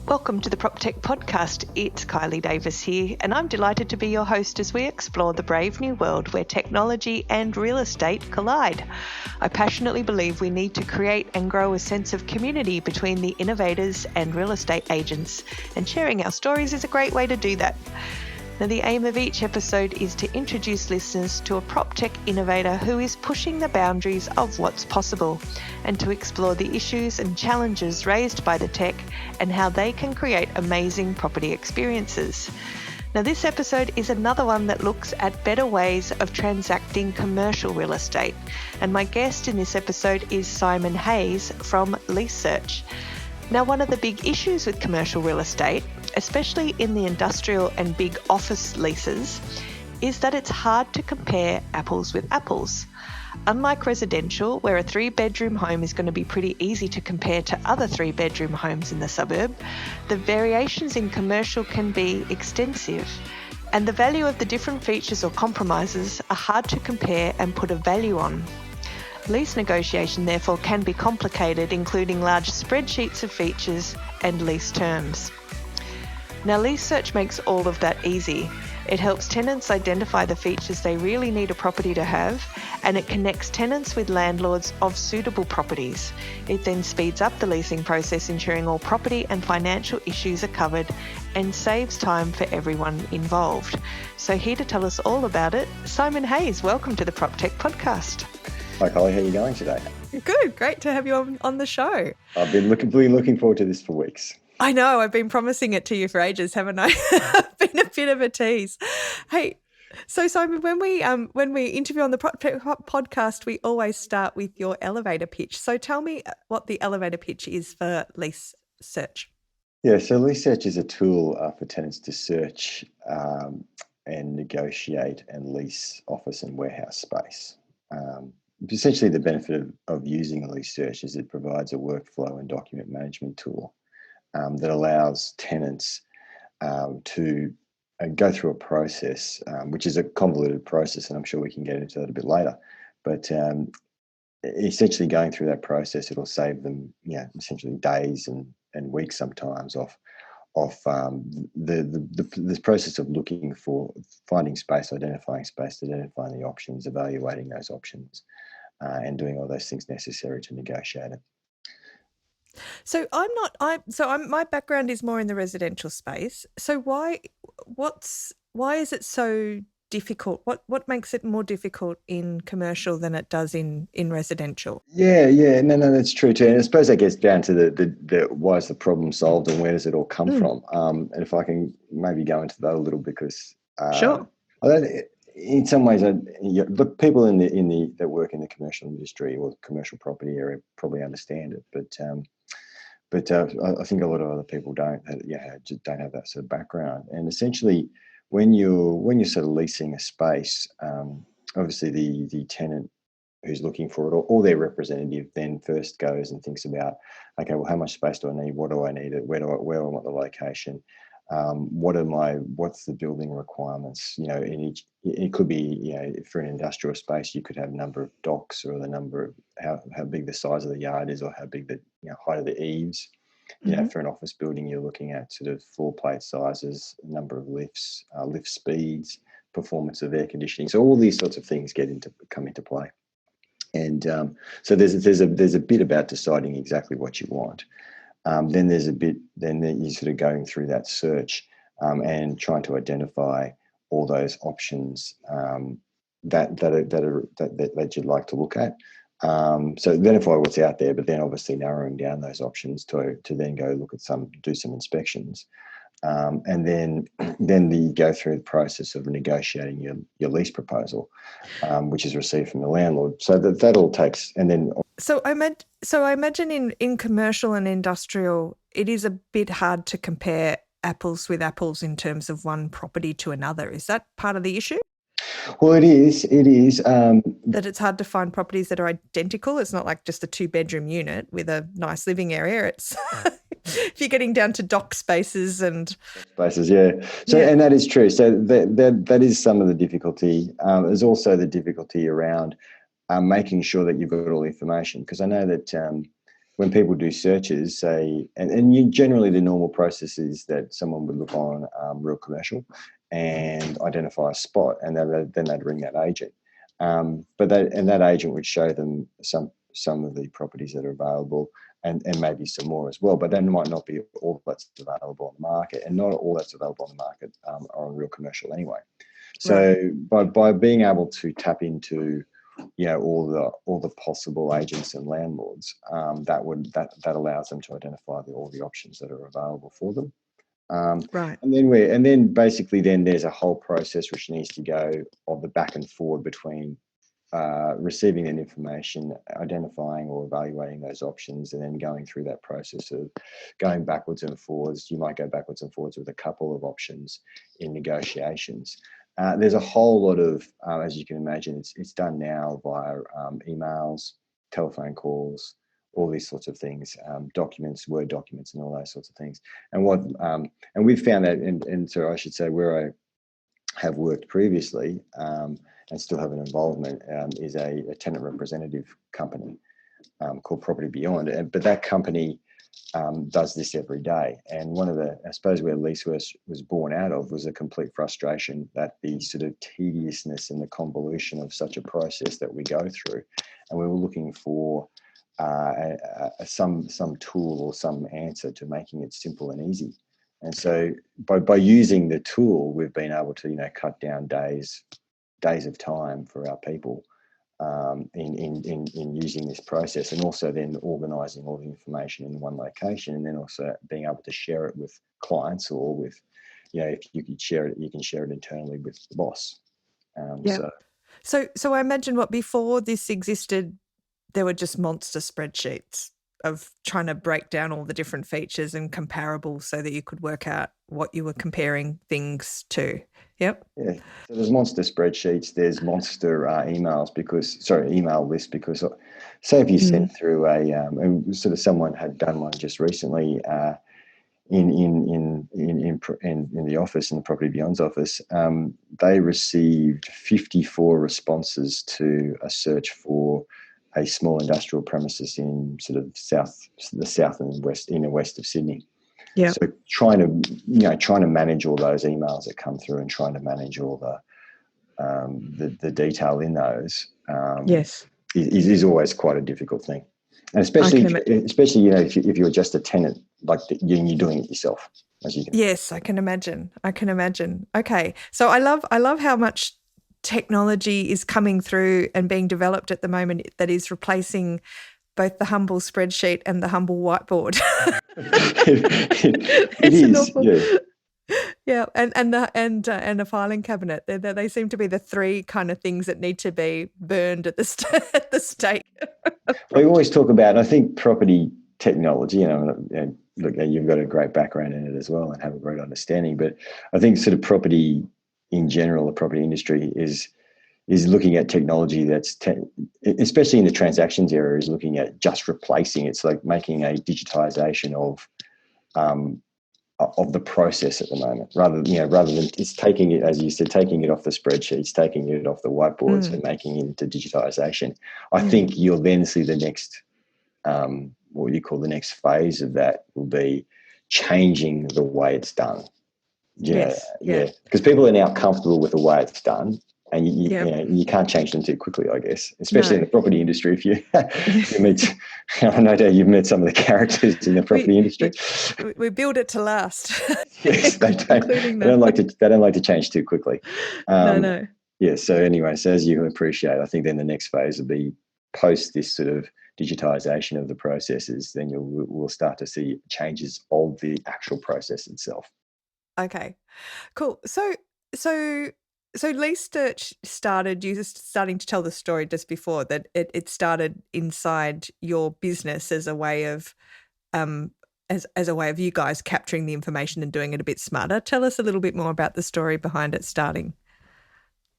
Welcome to the PropTech podcast. It's Kylie Davis here, and I'm delighted to be your host as we explore the brave new world where technology and real estate collide. I passionately believe we need to create and grow a sense of community between the innovators and real estate agents, and sharing our stories is a great way to do that. Now, the aim of each episode is to introduce listeners to a PropTech innovator who is pushing the boundaries of what's possible, and to explore the issues and challenges raised by the tech and how they can create amazing property experiences. Now, this episode is another one that looks at better ways of transacting commercial real estate. And my guest in this episode is Simon Hayes from LeaseSearch. Now, one of the big issues with commercial real estate, especially in the industrial and big office leases, is that it's hard to compare apples with apples. Unlike residential, where a 3-bedroom home is going to be pretty easy to compare to other 3-bedroom homes in the suburb, the variations in commercial can be extensive, and the value of the different features or compromises are hard to compare and put a value on. Lease negotiation, therefore, can be complicated, including large spreadsheets of features and lease terms. Now, LeaseSearch makes all of that easy. It helps tenants identify the features they really need a property to have, and it connects tenants with landlords of suitable properties. It then speeds up the leasing process, ensuring all property and financial issues are covered, and saves time for everyone involved. So here to tell us all about it, Simon Hayes. Welcome to the PropTech podcast. Hi, Kylie. How are you going today? Good. Great to have you on the show. I've been looking forward to this for weeks. I know. I've been promising it to you for ages, haven't I? I've been a bit of a tease. Hey, so Simon, when we interview on the podcast, we always start with your elevator pitch. So tell me what the elevator pitch is for LeaseSearch. Yeah, so LeaseSearch is a tool for tenants to search and negotiate and lease office and warehouse space. Essentially, the benefit of using LeaseSearch is it provides a workflow and document management tool that allows tenants to go through a process, which is a convoluted process, and I'm sure we can get into that a bit later. But essentially, going through that process, it'll save them, essentially days and weeks sometimes off the process of looking for finding space, identifying the options, evaluating those options, and doing all those things necessary to negotiate it. So my background is more in the residential space. So why is it so difficult? What makes it more difficult in commercial than it does in residential? No, that's true too. And I suppose that gets down to the why is the problem solved and where does it all come from? And if I can maybe go into that a little, because sure. In some ways, look, people that work in the commercial industry or the commercial property area probably understand it, but I think a lot of other people just don't have that sort of background. And essentially, when you're sort of leasing a space, obviously the tenant who's looking for it, or their representative, then first goes and thinks about, okay, well, how much space do I need? What do I need? Where do I want the location? What's the building requirements? It could be, for an industrial space, you could have a number of docks, or the number of how big the size of the yard is, or how big the height of the eaves. For an office building, you're looking at sort of floor plate sizes, number of lifts, lift speeds, performance of air conditioning. So all these sorts of things come into play. And so there's a bit about deciding exactly what you want. Then you're sort of going through that search and trying to identify all those options that you'd like to look at. So identify what's out there, but then obviously narrowing down those options to then go look at do some inspections, and then you go through the process of negotiating your lease proposal, which is received from the landlord. So that all takes, and then. So I imagine in commercial and industrial, it is a bit hard to compare apples with apples in terms of one property to another. Is that part of the issue? Well, it is. That it's hard to find properties that are identical. It's not like just a 2-bedroom unit with a nice living area. It's if you're getting down to dock spaces and spaces, yeah. So, and that is true. So that is some of the difficulty. There's also the difficulty around making sure that you've got all the information, because I know that when people do searches, say, and generally the normal process is that someone would look on Real Commercial and identify a spot, and then they'd ring that agent. But that agent would show them some of the properties that are available, and maybe some more as well. But that might not be all that's available on the market, and not all that's available on the market are on Real Commercial anyway. So by being able to tap into all the possible agents and landlords, that allows them to identify all the options that are available for them. Right. And then basically there's a whole process which needs to go of the back and forward between receiving that information, identifying or evaluating those options, and then going through that process of going backwards and forwards. You might go backwards and forwards with a couple of options in negotiations. There's a whole lot of, as you can imagine, it's done now via emails, telephone calls, all these sorts of things, documents, Word documents, and all those sorts of things. And we've found that, and so I should say, where I have worked previously and still have an involvement is a tenant representative company called Property Beyond. But that company does this every day. And one of I suppose where LeaseSearch was born out of was a complete frustration that the sort of tediousness and the convolution of such a process that we go through. And we were looking for some tool or some answer to making it simple and easy. And so by using the tool, we've been able to, cut down days of time for our people in using this process, and also then organising all the information in one location, and then also being able to share it with clients, or with, if you could share it, you can share it internally with the boss. So I imagine before this existed, there were just monster spreadsheets of trying to break down all the different features and comparables so that you could work out what you were comparing things to. Yep. Yeah. So there's monster spreadsheets. There's monster email lists, because say if you sent through and sort of someone had done one just recently in the office, in the Property Beyond's office, they received 54 responses to a search for a small industrial premises in sort of the south and west, inner west of Sydney. Yeah. So trying to manage all those emails that come through, and trying to manage all the detail in those, yes, is always quite a difficult thing, and especially if you're just a tenant, like you're doing it yourself, as you can. Yes, I can imagine. Okay, so I love how much technology is coming through and being developed at the moment that is replacing both the humble spreadsheet and the humble whiteboard. it is. Yeah, and a filing cabinet. They seem to be the three kind of things that need to be burned at the stake. We always talk about, I think, property technology. Look, you've got a great background in it as well, and have a great understanding. But I think sort of property in general, the property industry is looking at technology that's, especially in the transactions area, is looking at just replacing. It's like making a digitization of the process at the moment, rather than it's taking it, as you said, taking it off the spreadsheets, taking it off the whiteboards, and making it into digitization. I think you'll then see the next, what you call the next phase of that, will be changing the way it's done. Because people are now comfortable with the way it's done, and you can't change them too quickly, I guess, especially in the property industry. If you meet, no doubt you've met some of the characters in the property industry. We build it to last. Yes, they don't like to change too quickly. No. Yeah. So anyway, as you appreciate, I think then the next phase will be post this sort of digitization of the processes. Then we'll start to see changes of the actual process itself. Okay, cool. So LeaseSearch started, you were starting to tell the story just before, that it started inside your business as a way of as a way of you guys capturing the information and doing it a bit smarter. Tell us a little bit more about the story behind it starting.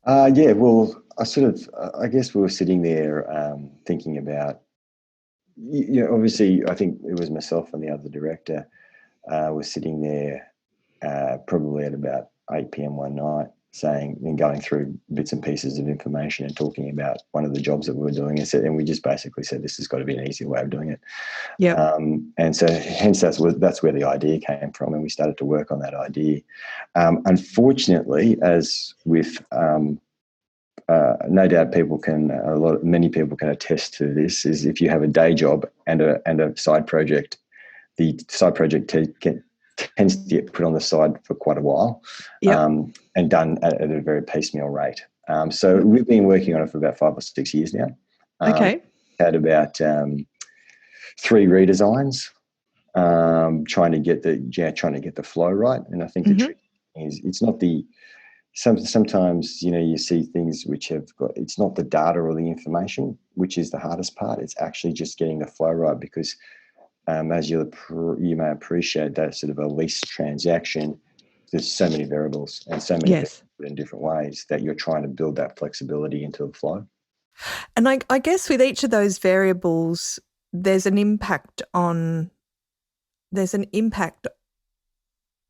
Yeah, well, I guess we were sitting there thinking about, obviously I think it was myself and the other director was sitting there probably at about 8 p.m. one night, saying and going through bits and pieces of information and talking about one of the jobs that we were doing, and we just basically said this has got to be an easier way of doing it. Yeah. And so hence that's where the idea came from, and we started to work on that idea. Unfortunately, as with no doubt many people can attest to this, is if you have a day job and a side project, the side project tends to get put on the side for quite a while, and done at a very piecemeal rate. So we've been working on it for about 5 or 6 years now. Okay. Had about 3 redesigns, trying to get the flow right. And I think the trick is it's not the sometimes you see things which have got, it's not the data or the information which is the hardest part. It's actually just getting the flow right, because as you may appreciate, that sort of a lease transaction, there's so many variables and so many people in different ways that you're trying to build that flexibility into the flow. And I guess with each of those variables, there's an impact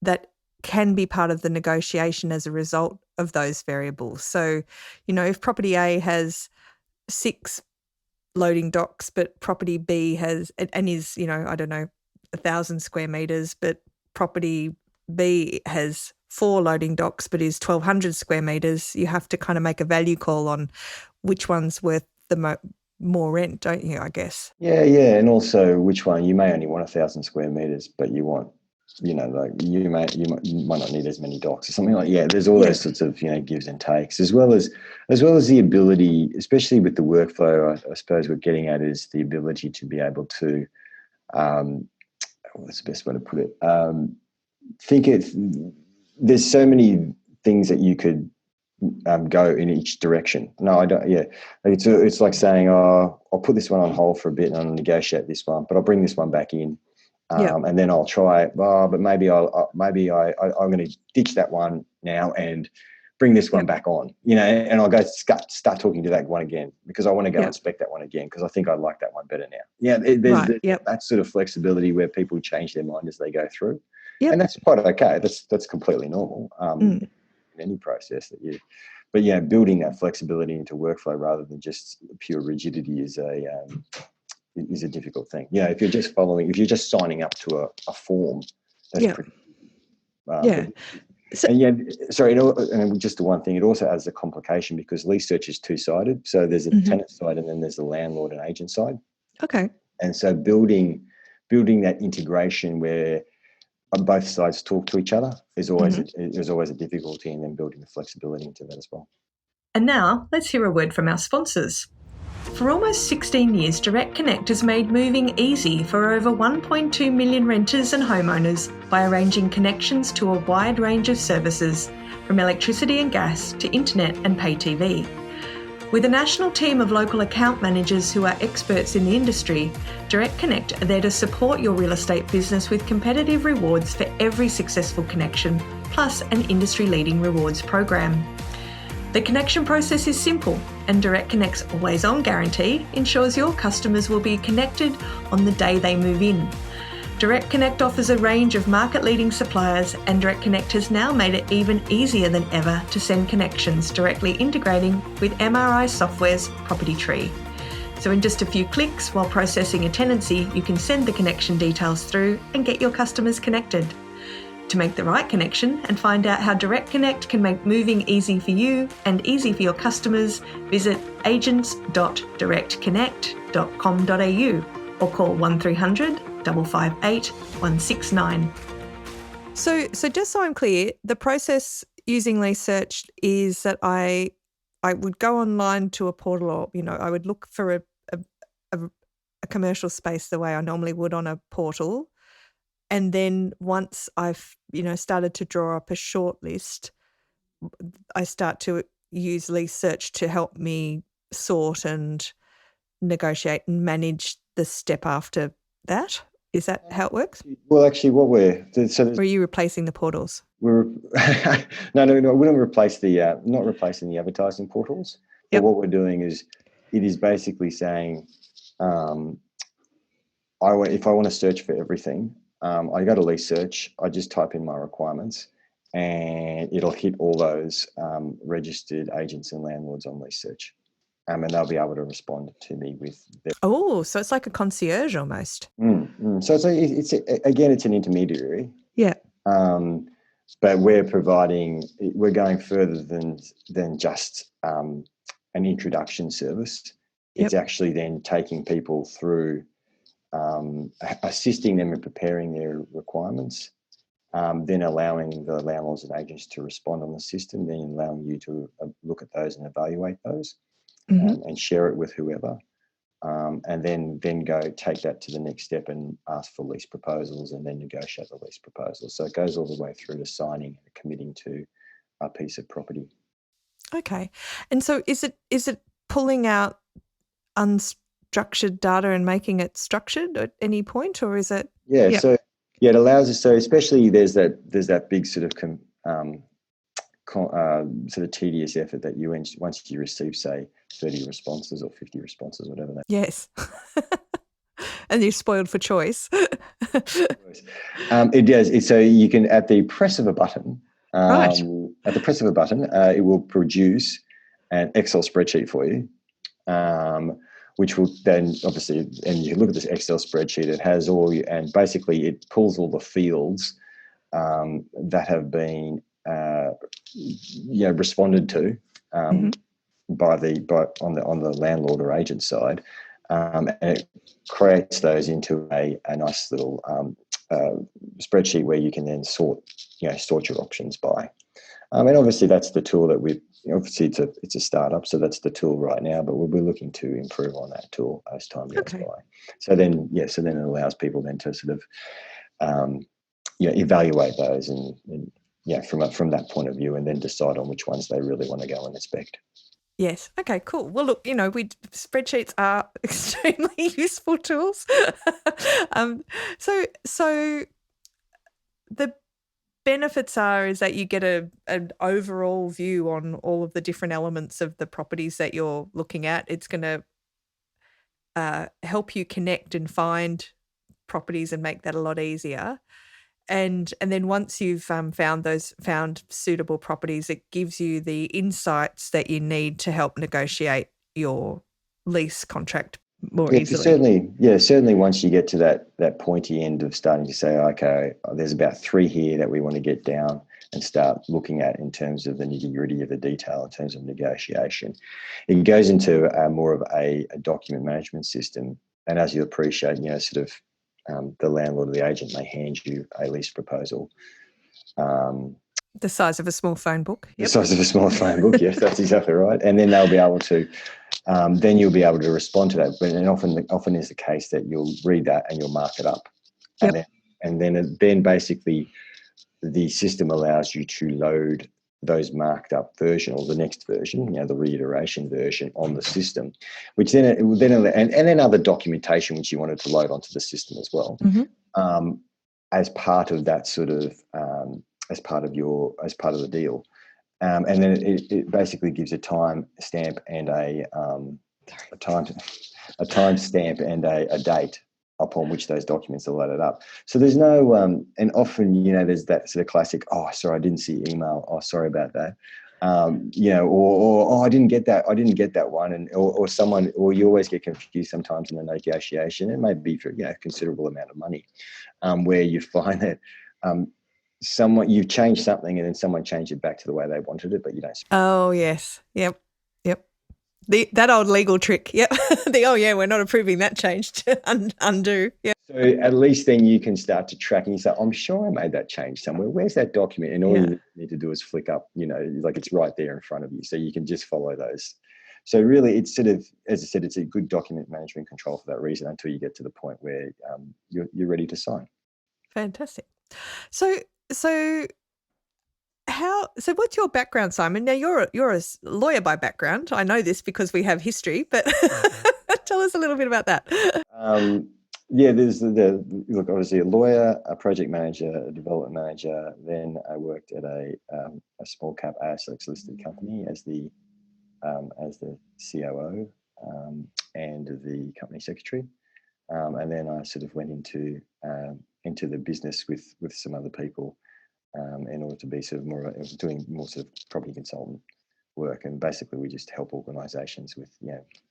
that can be part of the negotiation as a result of those variables. So, if property A has 6 loading docks, but property B has, and is, 1,000 square meters, but property B has 4 loading docks, but is 1,200 square meters, you have to kind of make a value call on which one's worth the more rent, don't you, I guess? Yeah. And also which one, you may only want 1,000 square meters, but you want, like you might not need as many docks or something like. Yeah, there's all those sorts of gives and takes, as well as the ability, especially with the workflow. I suppose we're getting at is the ability to be able to, what's the best way to put it? There's so many things that you could go in each direction. No, I don't. Yeah, it's like saying, oh, I'll put this one on hold for a bit and I'll negotiate this one, but I'll bring this one back in. And then I'll try it. But maybe I'm going to ditch that one now and bring this one back on. And I'll go start talking to that one again, because I want to go inspect that one again, because I think I like that one better now. Yeah, there's that sort of flexibility where people change their mind as they go through, and that's quite okay. That's completely normal in any process that you. But building that flexibility into workflow rather than just pure rigidity is a difficult thing. If you're just signing up to a form, that's pretty. And just the one thing, it also adds a complication because LeaseSearch is two-sided. So there's a tenant side and then there's the landlord and agent side. Okay. And so building that integration where both sides talk to each other is always a difficulty, and then building the flexibility into that as well. And now let's hear a word from our sponsors. For almost 16 years, Direct Connect has made moving easy for over 1.2 million renters and homeowners by arranging connections to a wide range of services, from electricity and gas to internet and pay TV. With a national team of local account managers who are experts in the industry, Direct Connect are there to support your real estate business with competitive rewards for every successful connection, plus an industry-leading rewards program. The connection process is simple, and Direct Connect's always-on guarantee ensures your customers will be connected on the day they move in. Direct Connect offers a range of market-leading suppliers, and Direct Connect has now made it even easier than ever to send connections, directly integrating with MRI Software's Property Tree. So in just a few clicks while processing a tenancy, you can send the connection details through and get your customers connected. To make the right connection and find out how Direct Connect can make moving easy for you and easy for your customers, visit agents.directconnect.com.au or call 1300 558 169. So just so I'm clear, the process using LeaseSearch is that I would go online to a portal, or I would look for a commercial space the way I normally would on a portal. And then once I've, started to draw up a short list, I start to use LeaseSearch to help me sort and negotiate and manage the step after that. Is that how it works? Well, actually, or are you replacing the portals? No. We don't replace not replacing the advertising portals. But what we're doing is, it is basically saying, if I want to search for everything, I go to LeaseSearch, I just type in my requirements, and it'll hit all those registered agents and landlords on LeaseSearch. And they'll be able to respond to me with their... Oh, so it's like a concierge almost. So it's again, it's an intermediary. Yeah. But we're going further than just an introduction service. It's actually then taking people through, assisting them in preparing their requirements, then allowing the landlords and agents to respond on the system, then allowing you to look at those and evaluate those, and share it with whoever, and then go take that to the next step and ask for lease proposals and then negotiate the lease proposals. So it goes all the way through to signing and committing to a piece of property. Okay. And so is it pulling out unstructured data and making it structured at any point, or is it? Yeah. So it allows us. So especially there's that big sort of sort of tedious effort that you, once you receive, say, 30 responses or 50 responses, whatever that. Yes. And you're spoiled for choice. It does. So you can, at the press of a button, right. At the press of a button, it will produce an Excel spreadsheet for you, which will then obviously, and you look at this Excel spreadsheet, it has and basically it pulls all the fields that have been responded to on the landlord or agent side, and it creates those into a nice little spreadsheet where you can then sort your options by. And obviously that's the tool that it's a startup, so that's the tool right now, but we'll be looking to improve on that tool as time goes by. So then it allows people then to sort of evaluate those and from that point of view, and then decide on which ones they really want to go and inspect. Yes. Okay, cool. Well, look, spreadsheets are extremely useful tools. So the benefits is that you get an overall view on all of the different elements of the properties that you're looking at. It's going to help you connect and find properties and make that a lot easier. And then once you've found suitable properties, it gives you the insights that you need to help negotiate your lease contract more easily. Certainly once you get to that pointy end of starting to say, okay, there's about 3 here that we want to get down and start looking at in terms of the nitty-gritty of the detail, in terms of negotiation, it goes into more of a document management system. And as you appreciate, sort of the landlord or the agent may hand you a lease proposal. The size of a small phone book. Yep. The size of a small phone book, yes, that's exactly right. And then they'll be able to, then you'll be able to respond to that. But often is the case that you'll read that and you'll mark it up. Yep. And then basically the system allows you to load those marked up version or the next version, the reiteration version on the system, which then and then other documentation which you wanted to load onto the system as well, as part of that sort of as part of the deal, and then it basically gives a time stamp and a time stamp and a date upon which those documents are loaded up. So there's no, and often, there's that sort of classic, oh, sorry, I didn't see email. Oh, sorry about that. Or I didn't get that. I didn't get that one. And, or you always get confused sometimes in the negotiation. It may be for, a considerable amount of money, where you find that, you've changed something and then someone changed it back to the way they wanted it, but you don't. Oh, yes. Yep. That old legal trick. Yep. We're not approving that change to undo. Yep. So at least then you can start to track and you say, I'm sure I made that change somewhere. Where's that document? And all you need to do is flick up, like it's right there in front of you. So you can just follow those. So really it's sort of, as I said, it's a good document management control for that reason until you get to the point where you're ready to sign. Fantastic. So what's your background, Simon? Now you're a lawyer by background. I know this because we have history, but tell us a little bit about that. There's look, obviously a lawyer, a project manager, a development manager. Then I worked at a small cap ASX listed company as the COO and the company secretary. And then I sort of went into the business with some other people. in order to be sort of more doing more sort of property consultant work. And basically, we just help organisations with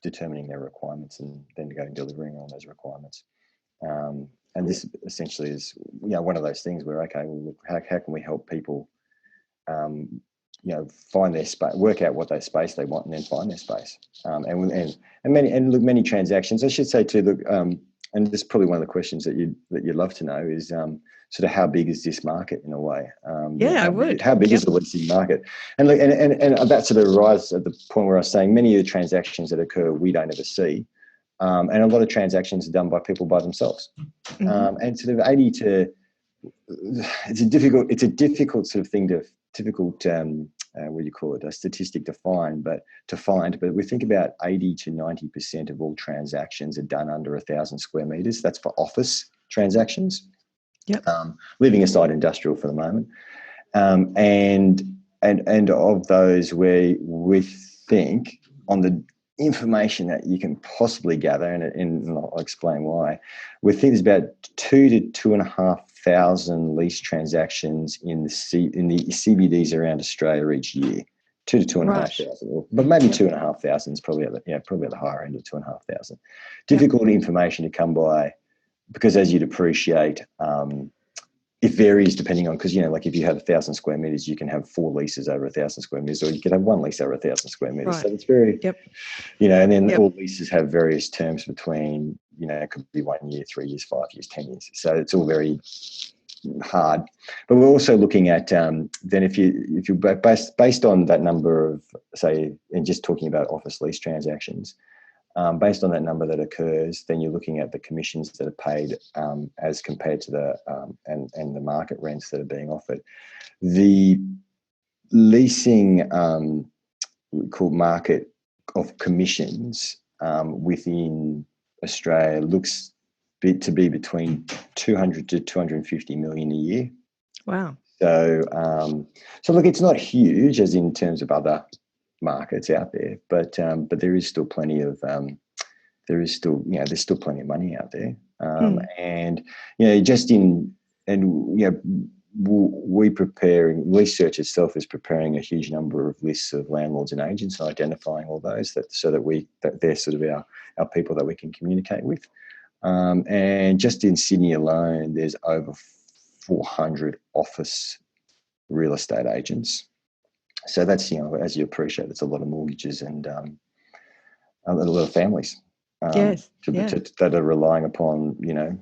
determining their requirements and then going delivering on those requirements. And this essentially is one of those things where, okay, well, look, how can we help people find their space, work out what their space they want, and then find their space. And many transactions, I should say too. Look, and this is probably one of the questions that you'd love to know is sort of how big is this market in a way? I would. How big is the leasing market? And look, and that sort of arises at the point where I was saying many of the transactions that occur we don't ever see, and a lot of transactions are done by people by themselves. Mm-hmm. And sort of 80 to it's a difficult sort of thing to what do you call it, a statistic to find, but we think about 80 to 90% of all transactions are done under 1,000 square meters. That's for office transactions. Yep. Leaving aside industrial for the moment. And of those, we think on the information that you can possibly gather, and I'll explain why, we think there's about 2,000 to 2,500 lease transactions in the CBDs around Australia each year. 2,000 to 2,500, but maybe 2,500 is probably at the higher end of 2,500. Difficult information to come by because, as you'd appreciate, it varies depending on, because like if you have 1,000 square meters, you can have 4 leases over 1,000 square meters, or you can have 1 lease over 1,000 square meters. Right. So it's very, and then all leases have various terms between, it could be 1 year, 3 years, 5 years, 10 years. So it's all very hard. But we're also looking at then if you based on that number of, say, and just talking about office lease transactions. Based on that number that occurs, then you're looking at the commissions that are paid as compared to the and the market rents that are being offered. The leasing called market of commissions within Australia looks to be between 200 to 250 million a year. Wow. So look, it's not huge as in terms of other markets out there, but there is still plenty of there's still plenty of money out there, and we preparing LeaseSearch itself is preparing a huge number of lists of landlords and agents and identifying all those so that they're sort of our people that we can communicate with, and just in Sydney alone there's over 400 office real estate agents. So that's, as you appreciate, it's a lot of mortgages and a lot of families that are relying upon,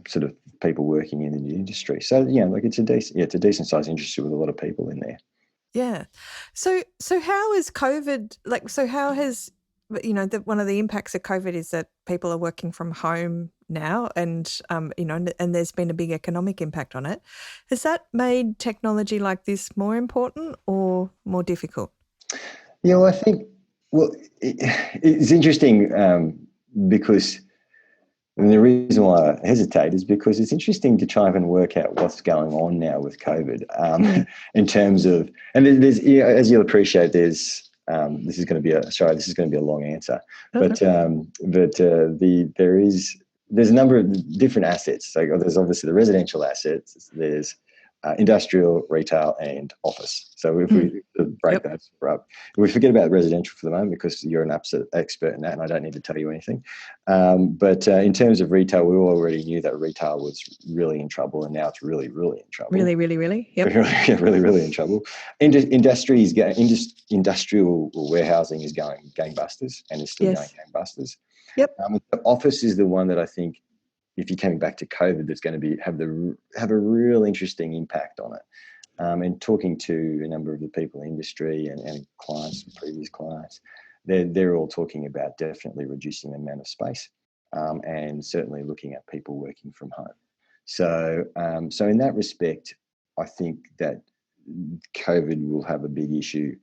sort of people working in the industry. So, it's a decent sized industry with a lot of people in there. Yeah. So how is COVID, how has, one of the impacts of COVID is that people are working from home now and, and there's been a big economic impact on it. Has that made technology like this more important or more difficult? Yeah, well, I think, it's interesting because, and the reason why I hesitate is because it's interesting to try and work out what's going on now with COVID in terms of, and there's, as you'll appreciate, there's, this is going to be a long answer, but there's a number of different assets. So there's obviously the residential assets, there's industrial, retail, and office. So if we break those up, we forget about residential for the moment because you're an absolute expert in that, and I don't need to tell you anything. But in terms of retail, we already knew that retail was really in trouble, and now it's really, really in trouble. Really, really, really? Yep. really, really in trouble. Industrial warehousing is going gangbusters, and is still going gangbusters. Yep. The office is the one that I think, if you're coming back to COVID, that's going to have a real interesting impact on it. And talking to a number of the people in the industry and clients, previous clients, they're all talking about definitely reducing the amount of space, and certainly looking at people working from home. So in that respect, I think that COVID will have a big issue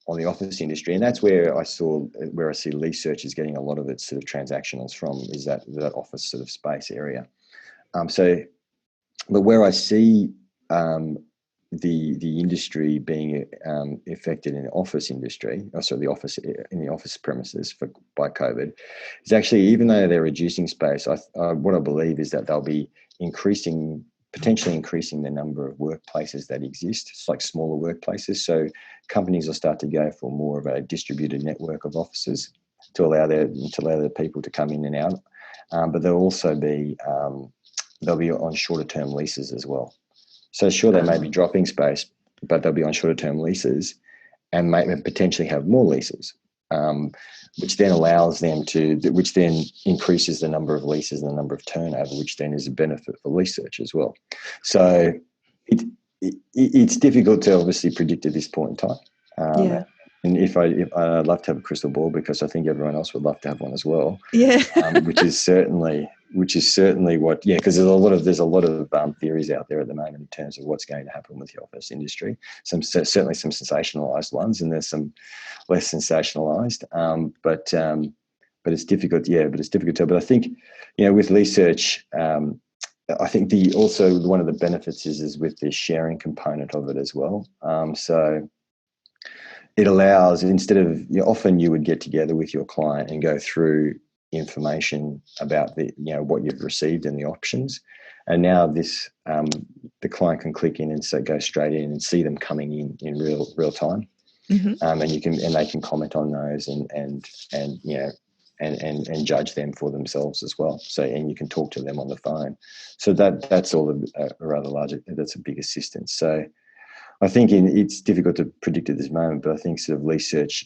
on the office industry, and that's where I see LeaseSearch is getting a lot of its sort of transactionals from, is that office sort of space area. But where I see the industry being affected in the office industry, the office premises by COVID, is actually, even though they're reducing space, what I believe is that they'll be increasing potentially increasing the number of workplaces that exist. It's like smaller workplaces. So companies will start to go for more of a distributed network of offices to allow their people to come in and out. But they'll also be they'll be on shorter term leases as well. So sure, they may be dropping space, but they'll be on shorter term leases and may potentially have more leases, which then allows them to, which then increases the number of leases and the number of turnover, which then is a benefit for LeaseSearch as well. So it's difficult to obviously predict at this point in time. And if I'd love to have a crystal ball, because I think everyone else would love to have one as well. Yeah. Which is certainly what, because there's a lot of theories out there at the moment in terms of what's going to happen with the office industry. Certainly some sensationalized ones, and there's some less sensationalized. But it's difficult. Yeah, but it's difficult to tell. But I think, with LeaseSearch, I think also one of the benefits is with the sharing component of it as well. So it allows, instead of, often you would get together with your client and go through information about the, what you've received and the options. And now this, the client can click in and go straight in and see them coming in real time. Mm-hmm. And they can comment on those and judge them for themselves as well. So, and you can talk to them on the phone. So that's all a rather large, that's a big assistance. So I think it's difficult to predict at this moment, but I think sort of LeaseSearch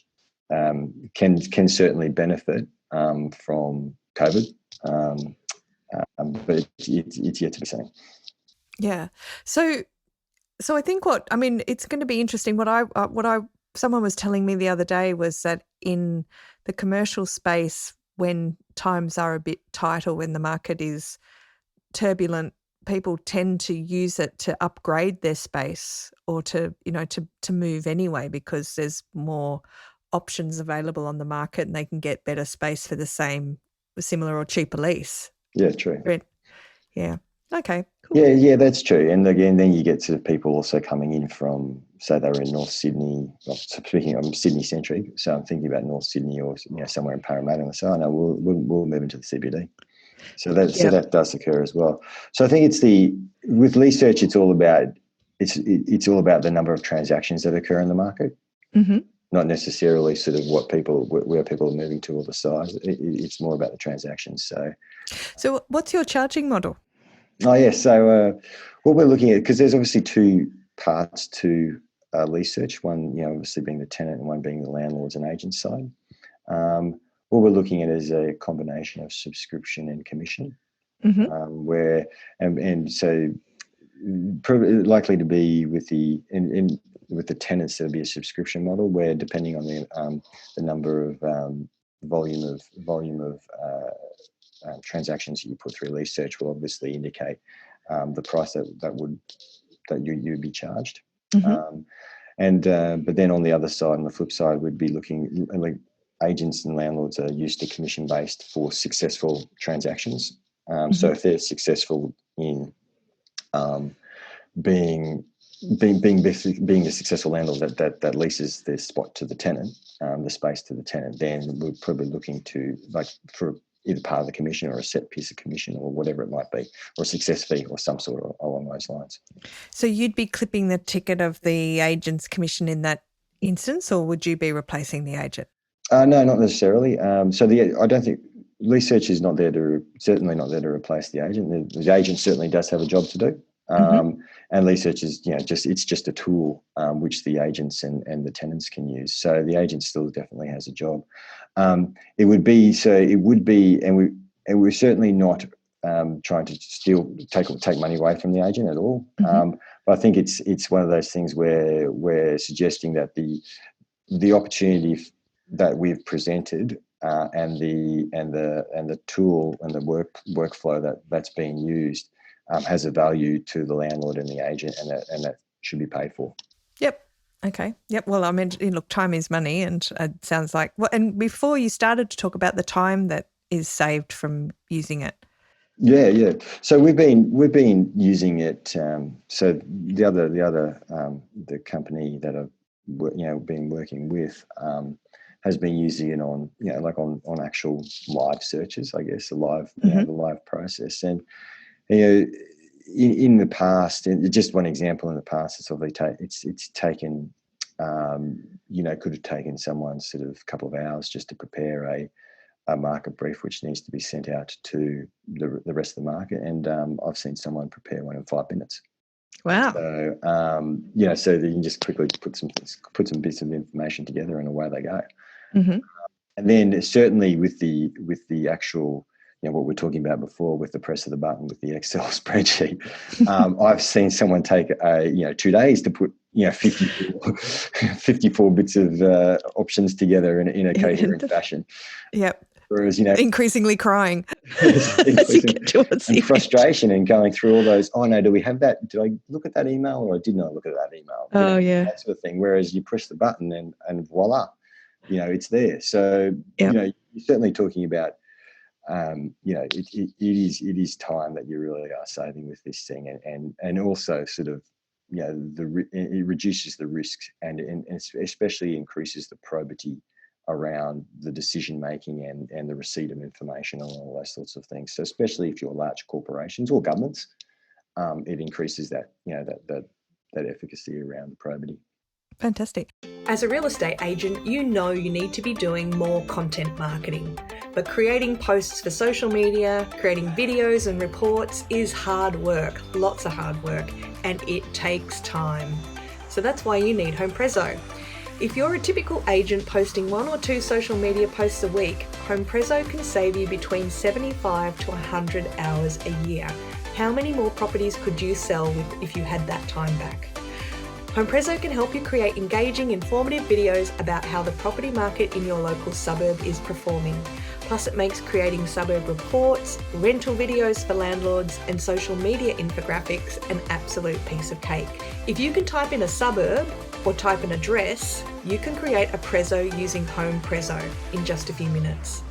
can certainly benefit from COVID, but it's yet to be seen. Yeah. So I think it's going to be interesting. Someone was telling me the other day was that in the commercial space, when times are a bit tight or when the market is turbulent, people tend to use it to upgrade their space or to move anyway, because there's more options available on the market and they can get better space for the same, similar or cheaper lease. Yeah, true. Yeah. Okay, cool. Yeah, that's true. And again, then you get sort of people also coming in from, say they were in North Sydney. Well, speaking, I'm Sydney centric, so I'm thinking about North Sydney or somewhere in Parramatta, and say, oh no, we'll move into the CBD. So that does occur as well. So I think with LeaseSearch, it's all about the number of transactions that occur in the market, mm-hmm. not necessarily sort of where people are moving to or the size. It's more about the transactions. So what's your charging model? Oh yeah. So what we're looking at, because there's obviously two parts to LeaseSearch. One, obviously being the tenant, and one being the landlords and agents side. What we're looking at is a combination of subscription and commission, mm-hmm. So probably likely to be with the tenants, there'll be a subscription model where, depending on the number of volume of transactions you put through LeaseSearch, will obviously indicate the price that you'd be charged. Mm-hmm. But then on the other side, on the flip side, we'd be looking like agents and landlords are used to commission based for successful transactions. Mm-hmm. So if they're successful in being the successful landlord that leases their spot to the tenant, the space to the tenant, then we're probably looking to, like, for either part of the commission or a set piece of commission or whatever it might be, or a success fee or some sort of along those lines. So you'd be clipping the ticket of the agent's commission in that instance, or would you be replacing the agent? No, not necessarily. I don't think LeaseSearch is certainly not there to replace the agent. The agent certainly does have a job to do. And LeaseSearch is, it's just a tool which the agents and the tenants can use. So the agent still definitely has a job. It would be, and we're certainly not trying to take money away from the agent at all. Mm-hmm. But I think it's one of those things where we're suggesting that the opportunity that we've presented and the tool and the workflow that's being used has a value to the landlord and the agent, and that should be paid for. Yep. Okay. Yep. Well, I mean, look, time is money, and it sounds like. Well, and before you started to talk about the time that is saved from using it. Yeah. So we've been using it. So the company that I've been working with has been using it on on actual live searches, I guess, the live process, and in the past, and just one example in the past, it's taken, could have taken someone sort of a couple of hours just to prepare a market brief, which needs to be sent out to the rest of the market. And I've seen someone prepare one in 5 minutes. Wow. So, so you can just quickly put some bits of information together and away they go. Mm-hmm. And then certainly with the actual, what we're talking about before, with the press of the button, with the Excel spreadsheet, I've seen someone take 2 days to put 54 bits of options together in a coherent fashion. Yep. Whereas, increasingly crying and frustration and going through all those, oh no, do we have that? Did I look at that email or did not look at that email? Yeah. That sort of thing. Whereas you press the button and voila, it's there. So, you're certainly talking about, it is time that you really are saving with this thing, and also sort of, it reduces the risks and especially increases the probity around the decision making and the receipt of information and all those sorts of things. So especially if you're large corporations or governments, it increases that efficacy around the probity. Fantastic. As a real estate agent, you need to be doing more content marketing. But creating posts for social media, creating videos and reports is hard work, lots of hard work, and it takes time. So that's why you need HomePrezo. If you're a typical agent posting 1 or 2 social media posts a week, HomePrezo can save you between 75 to 100 hours a year. How many more properties could you sell if you had that time back? HomePrezo can help you create engaging, informative videos about how the property market in your local suburb is performing. Plus, it makes creating suburb reports, rental videos for landlords, and social media infographics an absolute piece of cake. If you can type in a suburb or type an address, you can create a Prezo using HomePrezo in just a few minutes.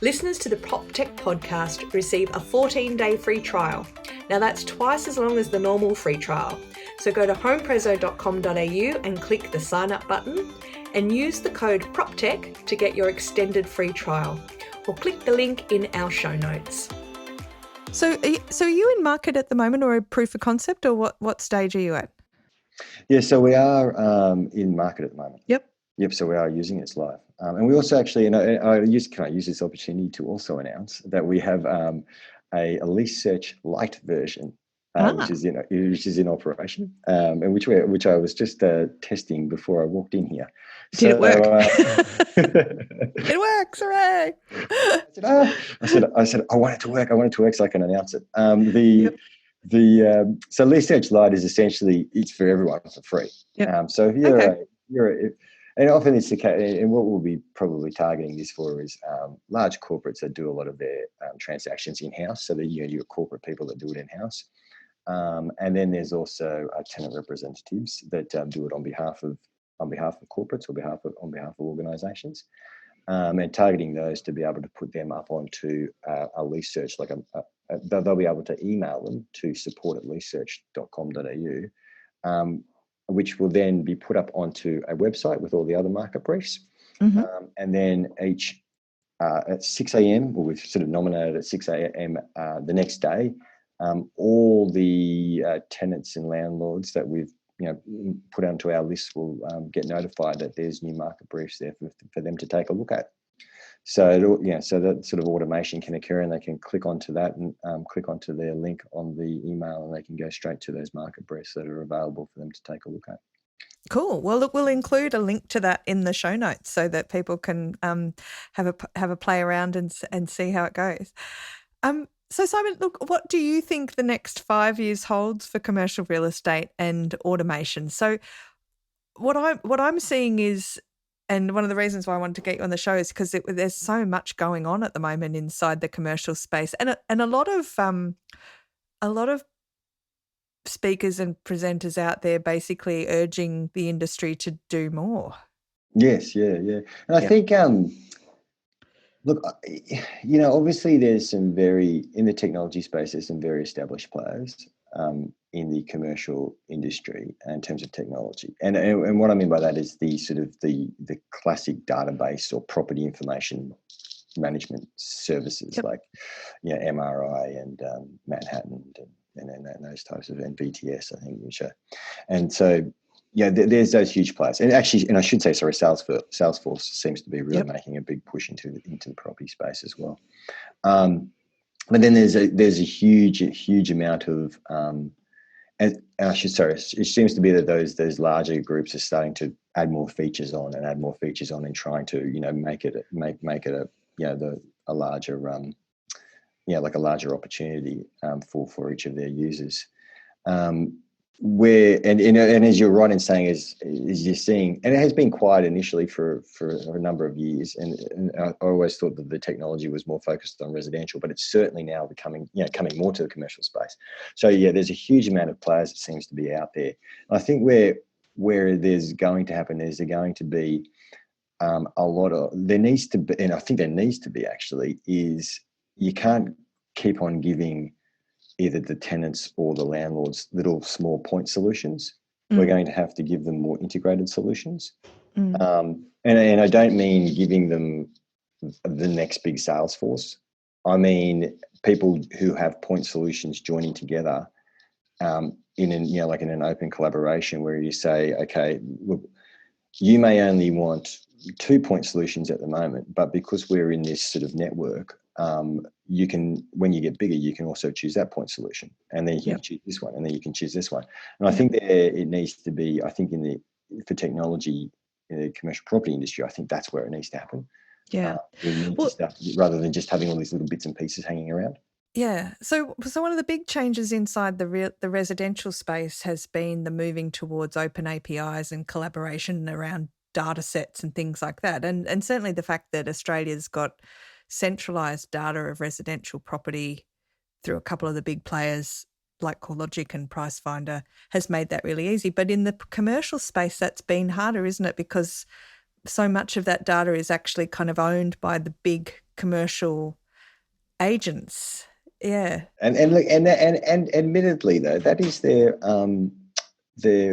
Listeners to the PropTech podcast receive a 14-day free trial. Now that's twice as long as the normal free trial. So go to homeprezo.com.au and click the sign up button and use the code PropTech to get your extended free trial. Or click the link in our show notes. So are you in market at the moment, or a proof of concept, or what stage are you at? Yeah, so we are in market at the moment. Yep. So we are using it live. And we also actually, can I use this opportunity to also announce that we have a LeaseSearch Lite version, which is in operation, and which I was just testing before I walked in here. Did it work? It works! Hooray! I said I want it to work. I want it to work so I can announce it. So LeaseSearch Lite is essentially, it's for everyone for free. Yep. So if and often it's the case, and what we'll be probably targeting this for is large corporates that do a lot of their transactions in-house. So that your corporate people that do it in-house. And then there's also tenant representatives that do it on behalf of corporates or on behalf of organisations, and targeting those to be able to put them up onto a LeaseSearch, they'll be able to email them to support@leasesearch.com.au, which will then be put up onto a website with all the other market briefs. Mm-hmm. And then each at 6 a.m, or we've sort of nominated at 6 a.m. The next day, all the tenants and landlords that we've put onto our list will get notified that there's new market briefs there for them to take a look at. So so that sort of automation can occur, and they can click onto that and click onto their link on the email, and they can go straight to those market briefs that are available for them to take a look at. Cool. Well, look, we'll include a link to that in the show notes so that people can have a play around and see how it goes. So Simon, look, what do you think the next 5 years holds for commercial real estate and automation? So what I'm seeing is, and one of the reasons why I wanted to get you on the show is because there's so much going on at the moment inside the commercial space, and a lot of speakers and presenters out there basically urging the industry to do more. Yes, yeah. And I think, look, obviously there's in the technology space, there's some very established players in the commercial industry in terms of technology. And what I mean by that is the sort of the classic database or property information management services, like MRI and Manhattan and those types of, and BTS, I think, which are, and so there's those huge players, and actually, and I should say, sorry, Salesforce seems to be really making a big push into the property space as well. But then there's a huge amount of and I should say, it seems to be that those larger groups are starting to add more features on and trying to make it a larger like a larger opportunity for each of their users. Where and as you're right in saying, is you're seeing, and it has been quiet initially for a number of years, and I always thought that the technology was more focused on residential, but it's certainly now becoming coming more to the commercial space. So there's a huge amount of players that seems to be out there. And I think where there's going to happen is going to be a lot of, there needs to be, and I think there needs to be actually, is you can't keep on giving either the tenants or the landlords little small point solutions. We're going to have to give them more integrated solutions. And I don't mean giving them the next big Salesforce. I mean people who have point solutions joining together in an open collaboration where you say, okay, look, you may only want 2-point solutions at the moment, but because we're in this sort of network, you can, when you get bigger, you can also choose that point solution, and then you can choose this one, and then you can choose this one. And I think it needs to be, I think for technology in the commercial property industry, I think that's where it needs to happen. Yeah. We need to start, rather than just having all these little bits and pieces hanging around. Yeah. So one of the big changes inside the residential space has been the moving towards open APIs and collaboration around data sets and things like that. And certainly the fact that Australia's got centralised data of residential property through a couple of the big players like CoreLogic and Pricefinder has made that really easy. But in the commercial space, that's been harder, isn't it? Because so much of that data is actually kind of owned by the big commercial agents. Yeah. And admittedly though, that is their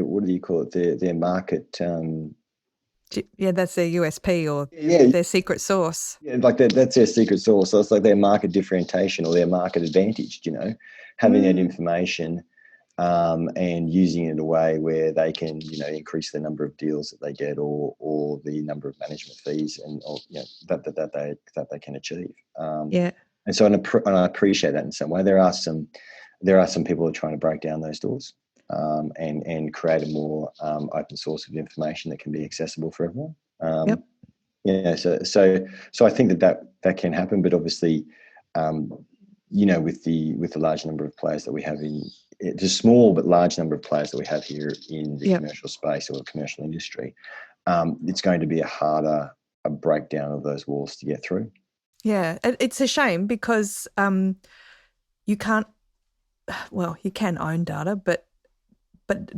what do you call it? Their market. Yeah, that's their USP or their secret sauce. Yeah, like that's their secret sauce. So it's like their market differentiation or their market advantage. Having that information and using it in a way where they can, increase the number of deals that they get or the number of management fees and that they can achieve. And so, and I appreciate that in some way. There are some people who are trying to break down those doors and create a more open source of information that can be accessible for everyone. So I think that can happen, but obviously, with the large number of players that we have the small but large number of players that we have here in the commercial space or the commercial industry, it's going to be a breakdown of those walls to get through. Yeah, it's a shame because you can't. Well, you can own data, but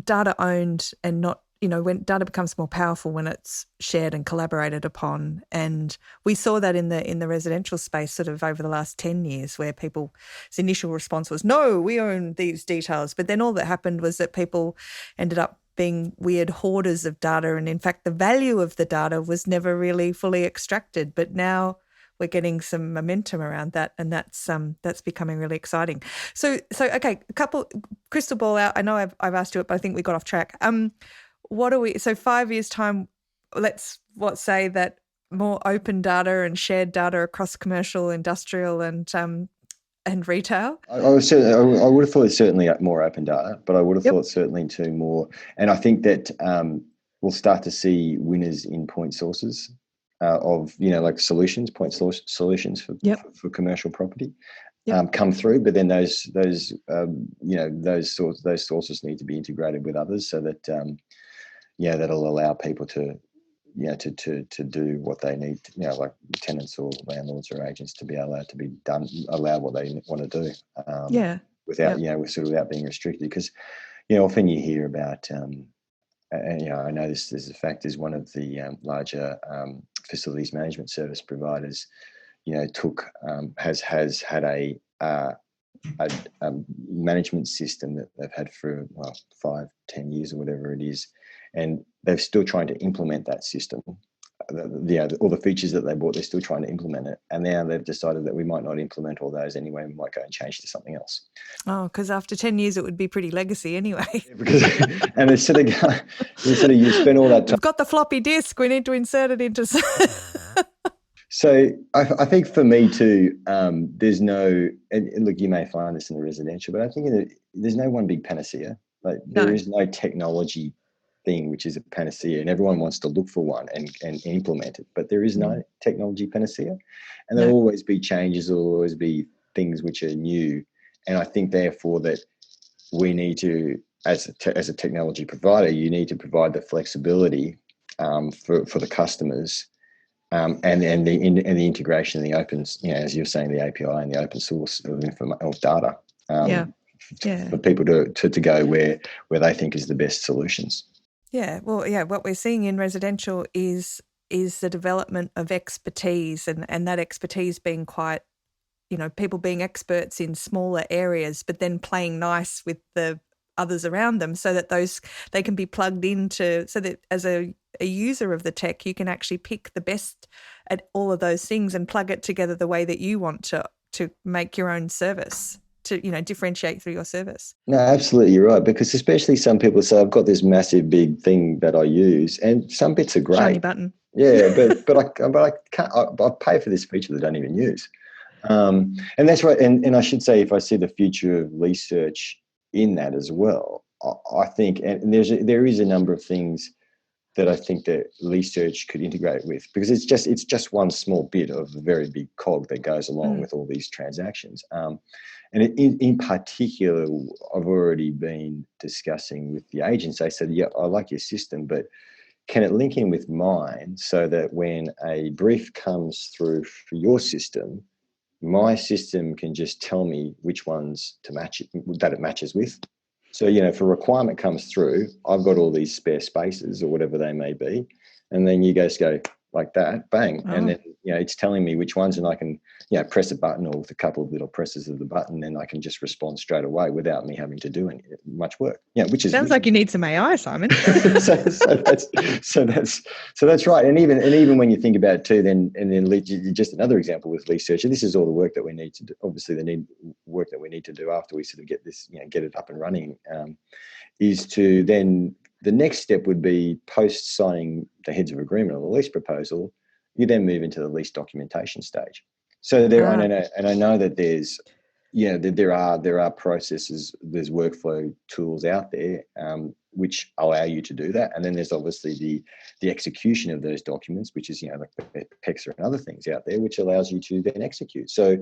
data owned and not, when data becomes more powerful when it's shared and collaborated upon. And we saw that in the residential space sort of over the last 10 years where people's initial response was, no, we own these details. But then all that happened was that people ended up being weird hoarders of data. And in fact, the value of the data was never really fully extracted. But now we're getting some momentum around that, and that's becoming really exciting. So okay, a couple crystal ball out. I know I've asked you it, but I think we got off track. What are we? So 5 years time, let's say that more open data and shared data across commercial, industrial, and retail. I would have thought certainly more open data, but I would have thought certainly too more. And I think that we'll start to see winners in point sources. Of like solutions, solutions for commercial property come through, but then those sources need to be integrated with others so that that'll allow people to do what they need, like tenants or landlords or agents to be allowed to be done, allow what they want to do, without being restricted. Because often you hear about. And I know this is a fact. Is one of the larger facilities management service providers, has had a management system that they've had for 5-10 years or whatever it is, and they're still trying to implement that system all the features that they bought, they're still trying to implement it. And now they've decided that we might not implement all those anyway. We might go and change to something else. Oh, because after 10 years, it would be pretty legacy anyway. And instead of you spend all that time. We've got the floppy disk. We need to insert it into. So I think for me too, there's no, and look, you may find this in the residential, but I think there's no one big panacea. Like there is no technology thing which is a panacea, and everyone wants to look for one and implement it, but there is no technology panacea, and there'll always be changes, there'll always be things which are new, and I think therefore that we need to, as a technology provider, you need to provide the flexibility for the customers, and the integration, the open, as you're saying, the API and the open source of data, for people to go where they think is the best solutions. Yeah, well, what we're seeing in residential is the development of expertise, and that expertise being quite, people being experts in smaller areas, but then playing nice with the others around them so that they can be plugged into, so that as a user of the tech, you can actually pick the best at all of those things and plug it together the way that you want to make your own service, to differentiate through your service. No, absolutely, you're right. Because especially some people say, I've got this massive big thing that I use, and some bits are great. Shiny button. Yeah, but I can't. I pay for this feature that I don't even use, and that's right. And I should say, if I see the future of LeaseSearch in that as well, I think, and there is a number of things that I think that LeaseSearch could integrate with, because it's just one small bit of a very big cog that goes along with all these transactions. And in particular, I've already been discussing with the agents. They said, I like your system, but can it link in with mine so that when a brief comes through for your system, my system can just tell me which ones to match it, that it matches with? So, if a requirement comes through, I've got all these spare spaces or whatever they may be, and then you guys go like that, bang, and then it's telling me which ones, and I can press a button, or with a couple of little presses of the button, and I can just respond straight away without me having to do much work. Which sounds like you need some AI, Simon. so that's right. And even when you think about it too, then just another example with LeaseSearch, and this is all the work that we need to do. Obviously, the work that we need to do after we sort of get this, get it up and running, is to then. The next step would be post signing the heads of agreement or the lease proposal, you then move into the lease documentation stage. So I know that there's, there are processes, there's workflow tools out there which allow you to do that, and then there's obviously the execution of those documents, which is like the PEXA and other things out there, which allows you to then execute. So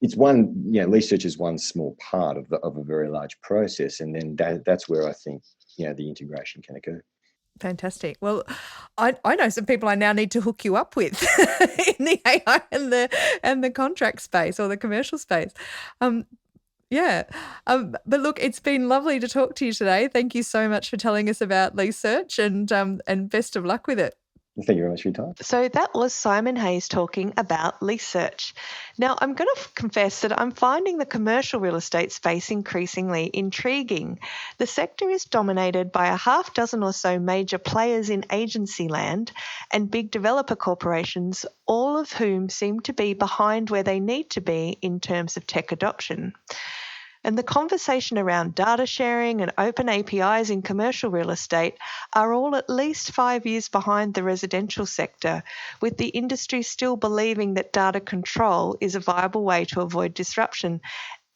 it's one, LeaseSearch is one small part of a very large process, and then that's where I think the integration can occur. Fantastic. Well, I know some people I now need to hook you up with in the AI and the contract space or the commercial space. But look, it's been lovely to talk to you today. Thank you so much for telling us about LeaseSearch, and best of luck with it. Thank you very much for your time. So that was Simon Hayes talking about LeaseSearch. Now, I'm going to confess that I'm finding the commercial real estate space increasingly intriguing. The sector is dominated by a half dozen or so major players in agency land and big developer corporations, all of whom seem to be behind where they need to be in terms of tech adoption. And the conversation around data sharing and open APIs in commercial real estate are all at least 5 years behind the residential sector, with the industry still believing that data control is a viable way to avoid disruption.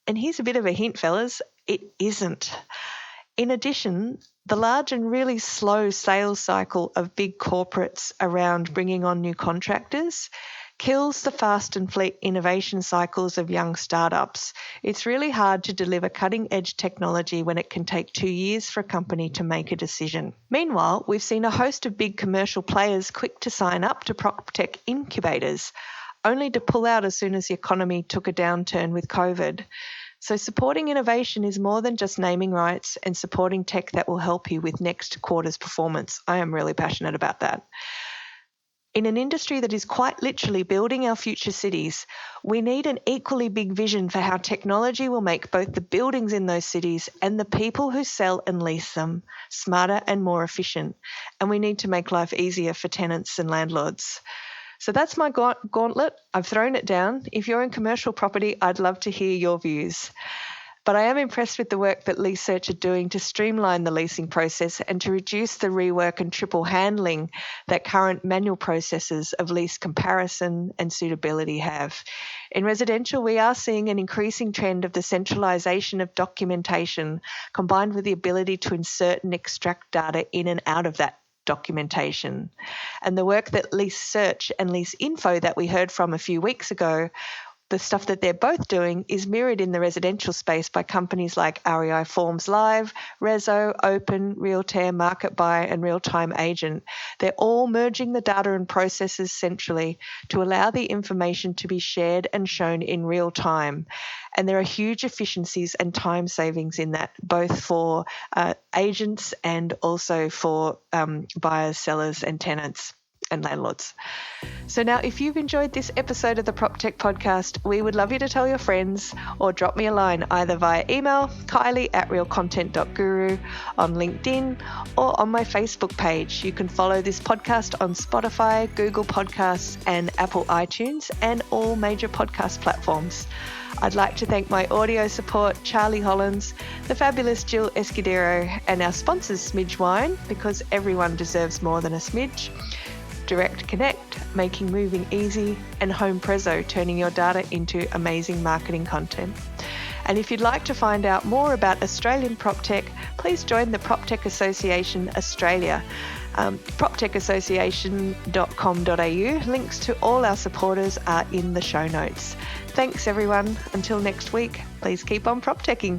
And here's a bit of a hint, fellas, it isn't. In addition, the large and really slow sales cycle of big corporates around bringing on new contractors kills the fast and fleet innovation cycles of young startups. It's really hard to deliver cutting-edge technology when it can take 2 years for a company to make a decision. Meanwhile, we've seen a host of big commercial players quick to sign up to PropTech incubators, only to pull out as soon as the economy took a downturn with COVID. So supporting innovation is more than just naming rights and supporting tech that will help you with next quarter's performance. I am really passionate about that. In an industry that is quite literally building our future cities, we need an equally big vision for how technology will make both the buildings in those cities and the people who sell and lease them smarter and more efficient. And we need to make life easier for tenants and landlords. So that's my gauntlet. I've thrown it down. If you're in commercial property, I'd love to hear your views. But I am impressed with the work that LeaseSearch are doing to streamline the leasing process and to reduce the rework and triple handling that current manual processes of lease comparison and suitability have. In residential, we are seeing an increasing trend of the centralisation of documentation combined with the ability to insert and extract data in and out of that documentation. And the work that LeaseSearch and LeaseInfo that we heard from a few weeks ago, the stuff that they're both doing is mirrored in the residential space by companies like REI Forms Live, Rezo, Open, Realtair, MarketBuy, and Real-Time Agent. They're all merging the data and processes centrally to allow the information to be shared and shown in real time. And there are huge efficiencies and time savings in that, both for agents and also for buyers, sellers, and tenants and landlords. So now, if you've enjoyed this episode of the PropTech podcast, we would love you to tell your friends or drop me a line either via email, kylie@realcontent.guru, on LinkedIn, or on my Facebook page. You can follow this podcast on Spotify, Google Podcasts, and Apple iTunes, and all major podcast platforms. I'd like to thank my audio support, Charlie Hollins, the fabulous Jill Escudero, and our sponsors, Smidge Wine, because everyone deserves more than a smidge, Direct Connect, making moving easy, and Home Prezzo, turning your data into amazing marketing content. And if you'd like to find out more about Australian PropTech, please join the PropTech Association Australia, proptechassociation.com.au. Links to all our supporters are in the show notes. Thanks everyone. Until next week, please keep on PropTeching.